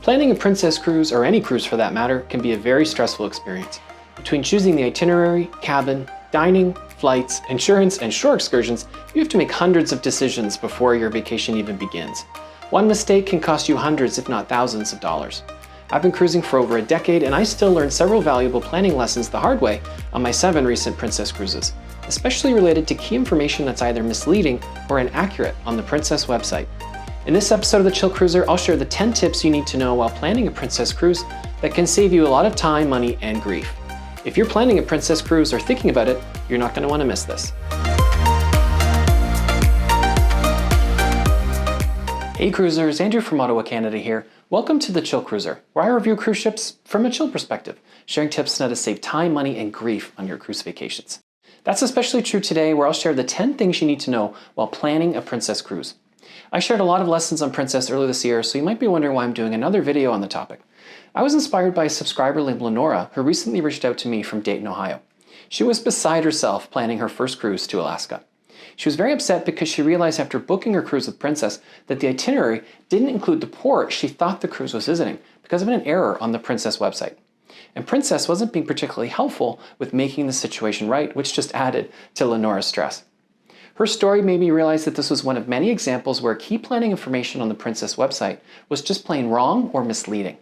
Planning a princess cruise, or any cruise for that matter, can be a very stressful experience. Between choosing the itinerary, cabin, dining, flights, insurance, and shore excursions, you have to make hundreds of decisions before your vacation even begins. One mistake can cost you hundreds, if not thousands of dollars. I've been cruising for over a decade, and I still learned several valuable planning lessons the hard way on my 7 recent princess cruises, especially related to key information that's either misleading or inaccurate on the Princess website. In this episode of The Chill Cruiser, I'll share the 10 tips you need to know while planning a princess cruise that can save you a lot of time, money, and grief. If you're planning a princess cruise or thinking about it, you're not going to want to miss this. Hey cruisers, Andrew from Ottawa, Canada here. Welcome to The Chill Cruiser, where I review cruise ships from a chill perspective, sharing tips on how to save time, money, and grief on your cruise vacations. That's especially true today, where I'll share the 10 things you need to know while planning a princess cruise. I shared a lot of lessons on Princess earlier this year, so you might be wondering why I'm doing another video on the topic. I was inspired by a subscriber named Lenora, who recently reached out to me from Dayton, Ohio. She was beside herself planning her first cruise to Alaska. She was very upset because she realized after booking her cruise with Princess that the itinerary didn't include the port she thought the cruise was visiting because of an error on the Princess website. And Princess wasn't being particularly helpful with making the situation right, which just added to Lenora's stress. Her story made me realize that this was one of many examples where key planning information on the Princess website was just plain wrong or misleading.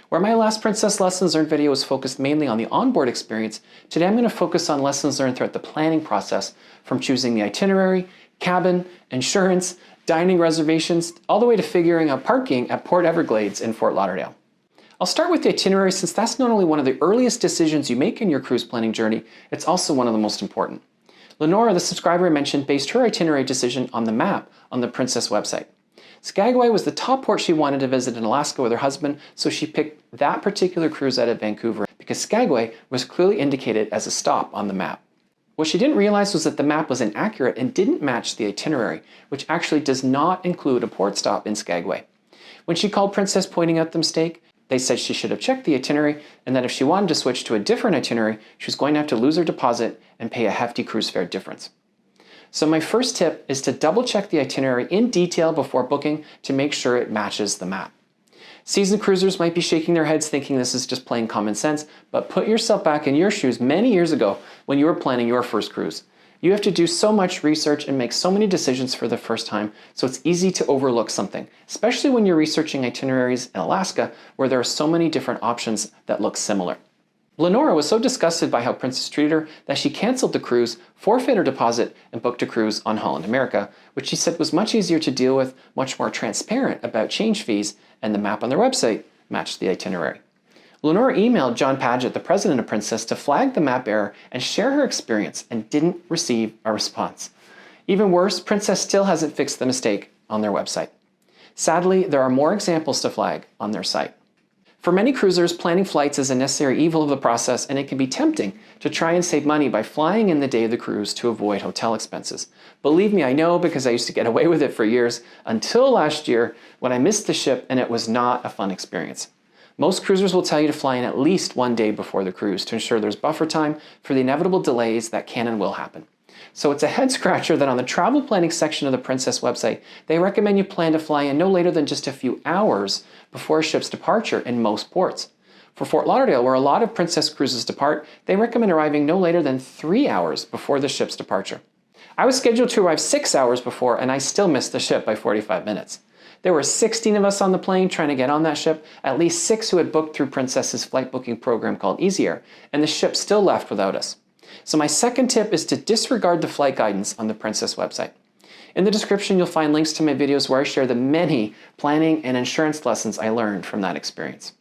Where my last Princess Lessons Learned video was focused mainly on the onboard experience, today I'm going to focus on lessons learned throughout the planning process, from choosing the itinerary, cabin, insurance, dining reservations, all the way to figuring out parking at Port Everglades in Fort Lauderdale. I'll start with the itinerary, since that's not only one of the earliest decisions you make in your cruise planning journey, it's also one of the most important. Lenora, the subscriber I mentioned, based her itinerary decision on the map on the Princess website. Skagway was the top port she wanted to visit in Alaska with her husband, so she picked that particular cruise out of Vancouver because Skagway was clearly indicated as a stop on the map. What she didn't realize was that the map was inaccurate and didn't match the itinerary, which actually does not include a port stop in Skagway. When she called Princess pointing out the mistake, they said she should have checked the itinerary and that if she wanted to switch to a different itinerary, she was going to have to lose her deposit and pay a hefty cruise fare difference. So my first tip is to double check the itinerary in detail before booking to make sure it matches the map. Seasoned cruisers might be shaking their heads thinking this is just plain common sense, but put yourself back in your shoes many years ago when you were planning your first cruise. You have to do so much research and make so many decisions for the first time, so it's easy to overlook something, especially when you're researching itineraries in Alaska where there are so many different options that look similar. Lenora was so disgusted by how Princess treated her that she canceled the cruise, forfeited her deposit, and booked a cruise on Holland America, which she said was much easier to deal with, much more transparent about change fees, and the map on their website matched the itinerary. Lenora emailed John Paget, the president of Princess, to flag the map error and share her experience, and didn't receive a response. Even worse, Princess still hasn't fixed the mistake on their website. Sadly, there are more examples to flag on their site. For many cruisers, planning flights is a necessary evil of the process, and it can be tempting to try and save money by flying in the day of the cruise to avoid hotel expenses. Believe me, I know, because I used to get away with it for years, until last year when I missed the ship and it was not a fun experience. Most cruisers will tell you to fly in at least one day before the cruise to ensure there's buffer time for the inevitable delays that can and will happen. So it's a head scratcher that on the travel planning section of the Princess website, they recommend you plan to fly in no later than just a few hours before a ship's departure in most ports. For Fort Lauderdale, where a lot of Princess cruises depart, they recommend arriving no later than 3 hours before the ship's departure. I was scheduled to arrive 6 hours before, and I still missed the ship by 45 minutes. There were 16 of us on the plane trying to get on that ship, at least 6 who had booked through Princess's flight booking program called Easier, and the ship still left without us. So my second tip is to disregard the flight guidance on the Princess website. In the description, you'll find links to my videos where I share the many planning and insurance lessons I learned from that experience.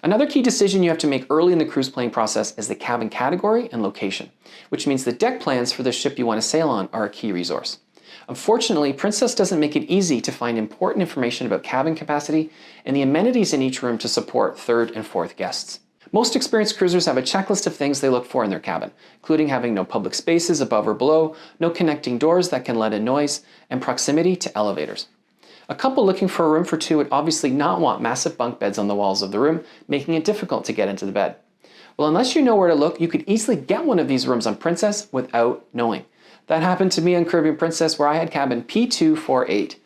Another key decision you have to make early in the cruise planning process is the cabin category and location, which means the deck plans for the ship you want to sail on are a key resource. Unfortunately, Princess doesn't make it easy to find important information about cabin capacity and the amenities in each room to support third and fourth guests. Most experienced cruisers have a checklist of things they look for in their cabin, including having no public spaces above or below, no connecting doors that can let in noise, and proximity to elevators. A couple looking for a room for 2 would obviously not want massive bunk beds on the walls of the room, making it difficult to get into the bed. Well, unless you know where to look, you could easily get one of these rooms on Princess without knowing. That happened to me on Caribbean Princess, where I had cabin P248.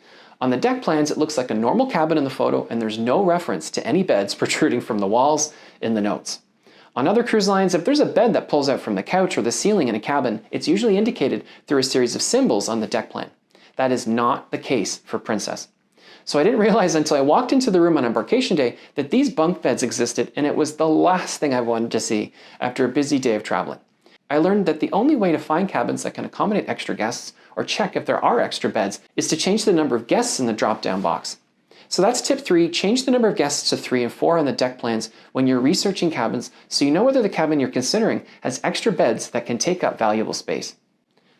On the deck plans, it looks like a normal cabin in the photo, and there's no reference to any beds protruding from the walls in the notes. On other cruise lines, if there's a bed that pulls out from the couch or the ceiling in a cabin, it's usually indicated through a series of symbols on the deck plan. That is not the case for Princess. So I didn't realize until I walked into the room on embarkation day that these bunk beds existed, and it was the last thing I wanted to see after a busy day of traveling. I learned that the only way to find cabins that can accommodate extra guests or check if there are extra beds is to change the number of guests in the drop-down box. So that's tip 3, change the number of guests to 3 and 4 on the deck plans when you're researching cabins so you know whether the cabin you're considering has extra beds that can take up valuable space.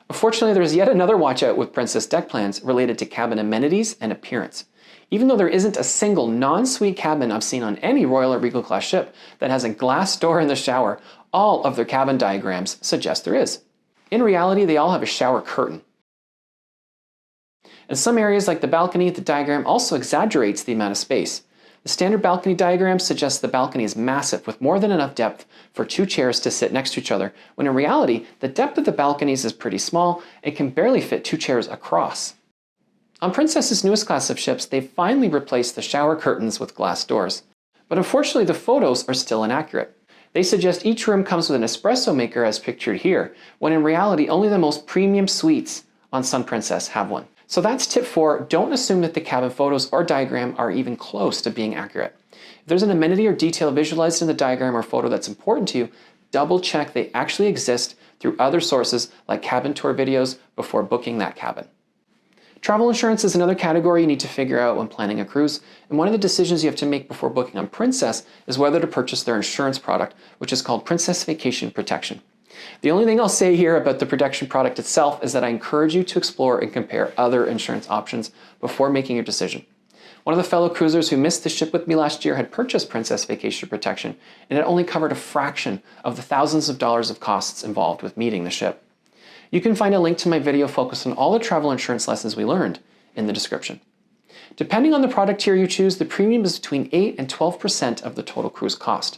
Unfortunately, there's yet another watch out with Princess deck plans related to cabin amenities and appearance. Even though there isn't a single non-suite cabin I've seen on any Royal or Regal class ship that has a glass door in the shower, all of their cabin diagrams suggest there is. In reality, they all have a shower curtain. In some areas like the balcony, the diagram also exaggerates the amount of space. The standard balcony diagram suggests the balcony is massive with more than enough depth for 2 chairs to sit next to each other, when in reality, the depth of the balconies is pretty small and can barely fit 2 chairs across. On Princess's newest class of ships, they've finally replaced the shower curtains with glass doors. But unfortunately, the photos are still inaccurate. They suggest each room comes with an espresso maker as pictured here, when in reality, only the most premium suites on Sun Princess have one. So that's tip 4, don't assume that the cabin photos or diagram are even close to being accurate. If there's an amenity or detail visualized in the diagram or photo that's important to you, double check they actually exist through other sources like cabin tour videos before booking that cabin. Travel insurance is another category you need to figure out when planning a cruise, and one of the decisions you have to make before booking on Princess is whether to purchase their insurance product, which is called Princess Vacation Protection. The only thing I'll say here about the protection product itself is that I encourage you to explore and compare other insurance options before making your decision. One of the fellow cruisers who missed the ship with me last year had purchased Princess Vacation Protection, and it only covered a fraction of the thousands of dollars of costs involved with meeting the ship. You can find a link to my video focused on all the travel insurance lessons we learned in the description. Depending on the product tier you choose, the premium is between 8 and 12% of the total cruise cost.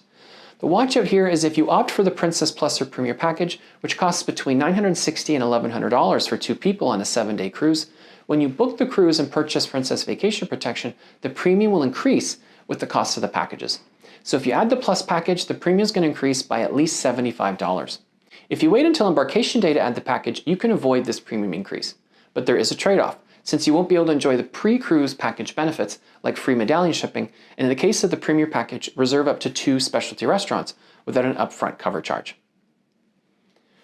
The watch out here is if you opt for the Princess Plus or Premier package, which costs between $960 and $1,100 for 2 people on a 7-day cruise, when you book the cruise and purchase Princess Vacation Protection, the premium will increase with the cost of the packages. So if you add the Plus package, the premium is going to increase by at least $75. If you wait until embarkation day to add the package, you can avoid this premium increase. But there is a trade-off, since you won't be able to enjoy the pre-cruise package benefits like free medallion shipping, and in the case of the Premier package, reserve up to 2 specialty restaurants without an upfront cover charge.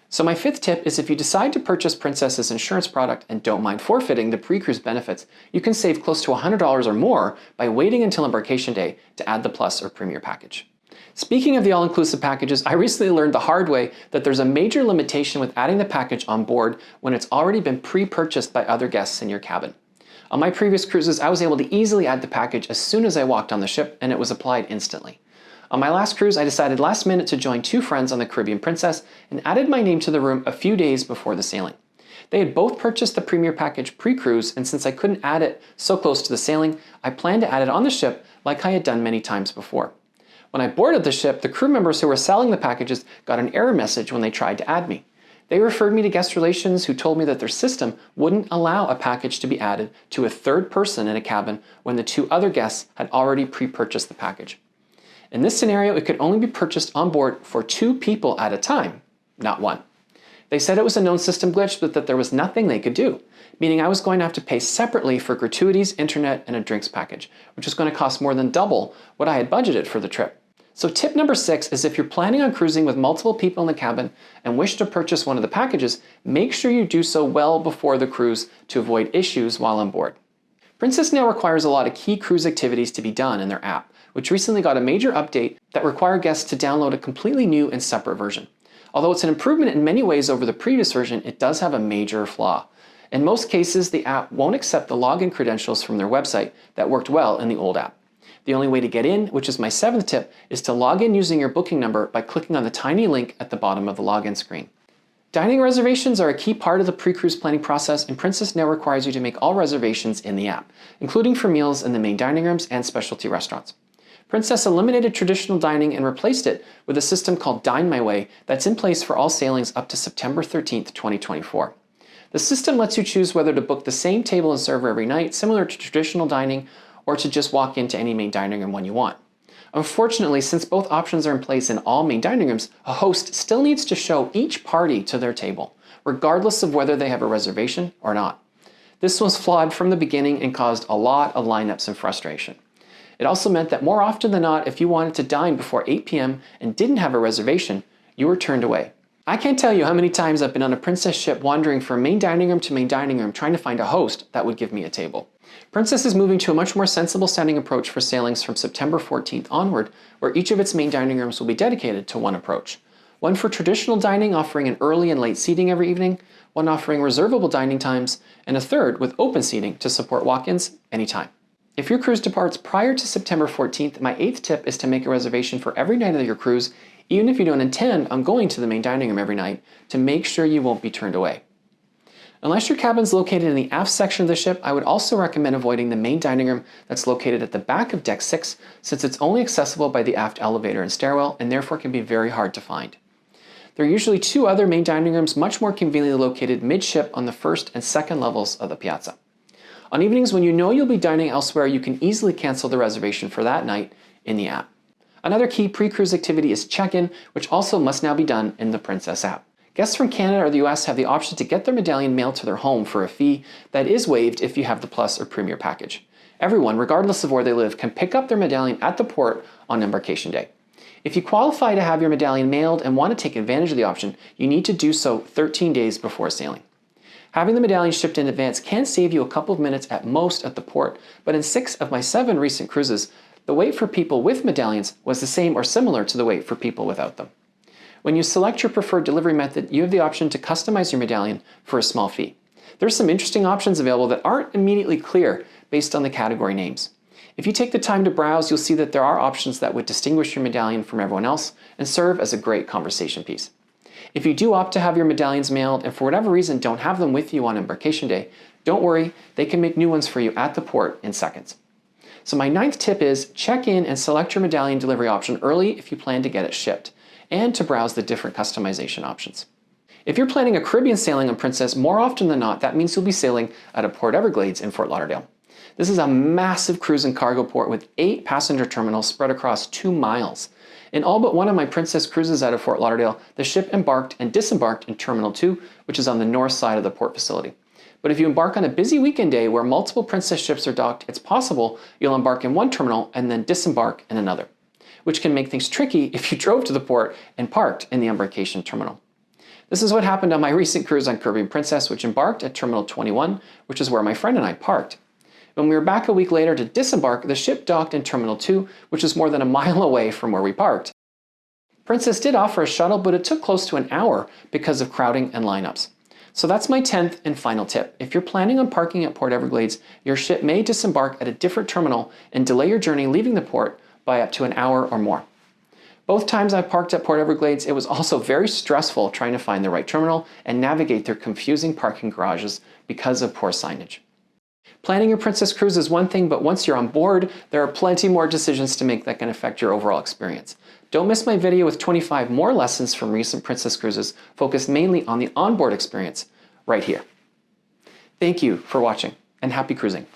So my 5th tip is if you decide to purchase Princess's insurance product and don't mind forfeiting the pre-cruise benefits, you can save close to $100 or more by waiting until embarkation day to add the Plus or Premier package. Speaking of the all-inclusive packages, I recently learned the hard way that there's a major limitation with adding the package on board when it's already been pre-purchased by other guests in your cabin. On my previous cruises, I was able to easily add the package as soon as I walked on the ship, and it was applied instantly. On my last cruise, I decided last minute to join 2 friends on the Caribbean Princess and added my name to the room a few days before the sailing. They had both purchased the Premier package pre-cruise, and since I couldn't add it so close to the sailing, I planned to add it on the ship like I had done many times before. When I boarded the ship, the crew members who were selling the packages got an error message when they tried to add me. They referred me to guest relations who told me that their system wouldn't allow a package to be added to a 3rd person in a cabin when the 2 other guests had already pre-purchased the package. In this scenario, it could only be purchased on board for 2 people at a time, not 1. They said it was a known system glitch, but that there was nothing they could do, meaning I was going to have to pay separately for gratuities, internet, and a drinks package, which was going to cost more than double what I had budgeted for the trip. So tip number 6 is if you're planning on cruising with multiple people in the cabin and wish to purchase one of the packages, make sure you do so well before the cruise to avoid issues while on board. Princess now requires a lot of key cruise activities to be done in their app, which recently got a major update that required guests to download a completely new and separate version. Although it's an improvement in many ways over the previous version, it does have a major flaw. In most cases, the app won't accept the login credentials from their website that worked well in the old app. The only way to get in, which is my 7th tip, is to log in using your booking number by clicking on the tiny link at the bottom of the login screen. Dining reservations are a key part of the pre-cruise planning process, and Princess now requires you to make all reservations in the app, including for meals in the main dining rooms and specialty restaurants. Princess eliminated traditional dining and replaced it with a system called Dine My Way that's in place for all sailings up to September 13th, 2024. The system lets you choose whether to book the same table and server every night, similar to traditional dining, or to just walk into any main dining room when you want. Unfortunately, since both options are in place in all main dining rooms, a host still needs to show each party to their table, regardless of whether they have a reservation or not. This was flawed from the beginning and caused a lot of lineups and frustration. It also meant that more often than not, if you wanted to dine before 8 p.m. and didn't have a reservation, you were turned away. I can't tell you how many times I've been on a Princess ship wandering from main dining room to main dining room trying to find a host that would give me a table. Princess is moving to a much more sensible sounding approach for sailings from September 14th onward, where each of its main dining rooms will be dedicated to one approach. One for traditional dining, offering an early and late seating every evening, one offering reservable dining times, and a third with open seating to support walk-ins anytime. If your cruise departs prior to September 14th, my 8th tip is to make a reservation for every night of your cruise, even if you don't intend on going to the main dining room every night, to make sure you won't be turned away. Unless your cabin is located in the aft section of the ship, I would also recommend avoiding the main dining room that's located at the back of Deck 6, since it's only accessible by the aft elevator and stairwell, and therefore can be very hard to find. There are usually 2 other main dining rooms much more conveniently located midship on the first and second levels of the piazza. On evenings when you know you'll be dining elsewhere, you can easily cancel the reservation for that night in the app. Another key pre-cruise activity is check-in, which also must now be done in the Princess app. Guests from Canada or the US have the option to get their medallion mailed to their home for a fee that is waived if you have the Plus or Premier package. Everyone, regardless of where they live, can pick up their medallion at the port on embarkation day. If you qualify to have your medallion mailed and want to take advantage of the option, you need to do so 13 days before sailing. Having the medallion shipped in advance can save you a couple of minutes at most at the port, but in 6 of my 7 recent cruises, the wait for people with medallions was the same or similar to the wait for people without them. When you select your preferred delivery method, you have the option to customize your medallion for a small fee. There's some interesting options available that aren't immediately clear based on the category names. If you take the time to browse, you'll see that there are options that would distinguish your medallion from everyone else and serve as a great conversation piece. If you do opt to have your medallions mailed and for whatever reason don't have them with you on embarkation day, don't worry, they can make new ones for you at the port in seconds. So my 9th tip is check in and select your medallion delivery option early if you plan to get it shipped, and to browse the different customization options. If you're planning a Caribbean sailing on Princess, more often than not, that means you'll be sailing out of Port Everglades in Fort Lauderdale. This is a massive cruise and cargo port with 8 passenger terminals spread across 2 miles. In all but one of my Princess cruises out of Fort Lauderdale, the ship embarked and disembarked in Terminal 2, which is on the north side of the port facility. But if you embark on a busy weekend day where multiple Princess ships are docked, it's possible you'll embark in one terminal and then disembark in another, which can make things tricky if you drove to the port and parked in the embarkation terminal. This is what happened on my recent cruise on Caribbean Princess, which embarked at Terminal 21, which is where my friend and I parked. When we were back a week later to disembark, the ship docked in Terminal 2, which is more than a mile away from where we parked. Princess did offer a shuttle, but it took close to an hour because of crowding and lineups. So that's my 10th and final tip. If you're planning on parking at Port Everglades, your ship may disembark at a different terminal and delay your journey leaving the port by up to an hour or more. Both times I parked at Port Everglades, it was also very stressful trying to find the right terminal and navigate through confusing parking garages because of poor signage. Planning your Princess cruise is one thing, but once you're on board, there are plenty more decisions to make that can affect your overall experience. Don't miss my video with 25 more lessons from recent Princess cruises focused mainly on the onboard experience right here. Thank you for watching and happy cruising.